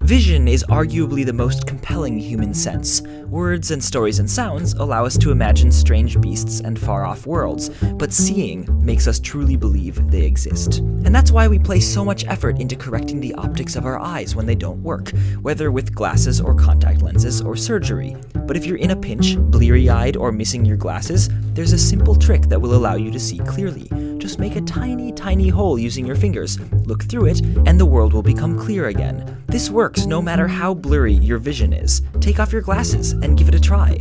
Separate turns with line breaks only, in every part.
Vision is arguably the most compelling human sense. Words and stories and sounds allow us to imagine strange beasts and far-off worlds, but seeing makes us truly believe they exist. And that's why we place so much effort into correcting the optics of our eyes when they don't work, whether with glasses or contact lenses or surgery. But if you're in a pinch, bleary-eyed, or missing your glasses, there's a simple trick that will allow you to see clearly. Just make a tiny, tiny hole using your fingers, look through it, and the world will become clear again. This works no matter how blurry your vision is. Take off your glasses and give it a try.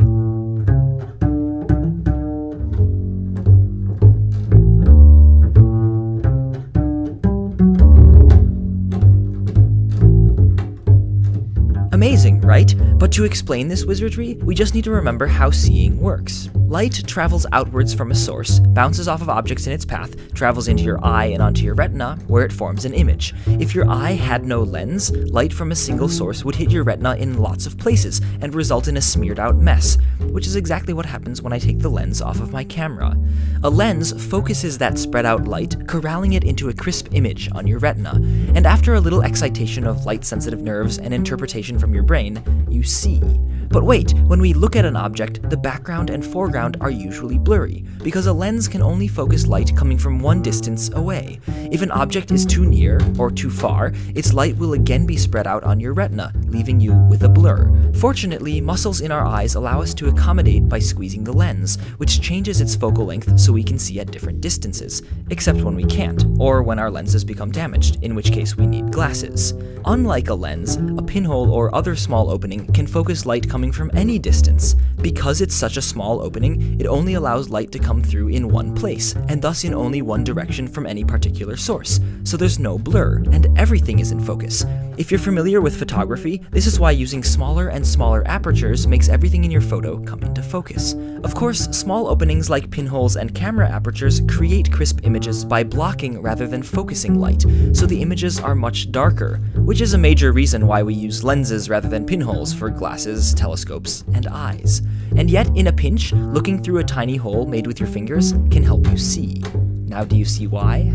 Amazing, right? But to explain this wizardry, we just need to remember how seeing works. Light travels outwards from a source, bounces off of objects in its path, travels into your eye and onto your retina, where it forms an image. If your eye had no lens, light from a single source would hit your retina in lots of places and result in a smeared out mess, which is exactly what happens when I take the lens off of my camera. A lens focuses that spread out light, corralling it into a crisp image on your retina, and after a little excitation of light-sensitive nerves and interpretation from your brain, you see. But wait, when we look at an object, the background and foreground are usually blurry, because a lens can only focus light coming from one distance away. If an object is too near or too far, its light will again be spread out on your retina, leaving you with a blur. Fortunately, muscles in our eyes allow us to accommodate by squeezing the lens, which changes its focal length so we can see at different distances, except when we can't, or when our lenses become damaged, in which case we need glasses. Unlike a lens, a pinhole or other small opening can focus light coming from any distance. Because it's such a small opening, it only allows light to come through in one place, and thus in only one direction from any particular source, so there's no blur, and everything is in focus. If you're familiar with photography, this is why using smaller and smaller apertures makes everything in your photo come into focus. Of course, small openings like pinholes and camera apertures create crisp images by blocking rather than focusing light, so the images are much darker, which is a major reason why we use lenses rather than pinholes for glasses, telescopes, and eyes. And yet, in a pinch, looking through a tiny hole made with your fingers can help you see. Now do you see why?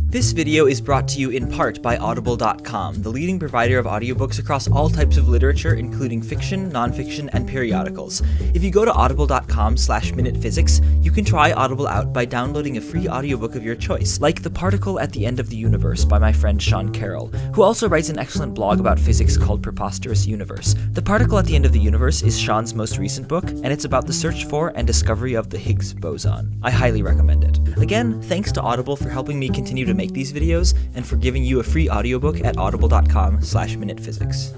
This video is brought to you in part by Audible.com, the leading provider of audiobooks across all types of literature, including fiction, nonfiction, and periodicals. If you go to audible.com/MinutePhysics, you can try Audible out by downloading a free audiobook of your choice, like The Particle at the End of the Universe by my friend Sean Carroll, who also writes an excellent blog about physics called Preposterous Universe. The Particle at the End of the Universe is Sean's most recent book, and it's about the search for and discovery of the Higgs boson. I highly recommend it. Again, thanks to Audible for helping me continue to make these videos and for giving you a free audiobook at audible.com/MinutePhysics.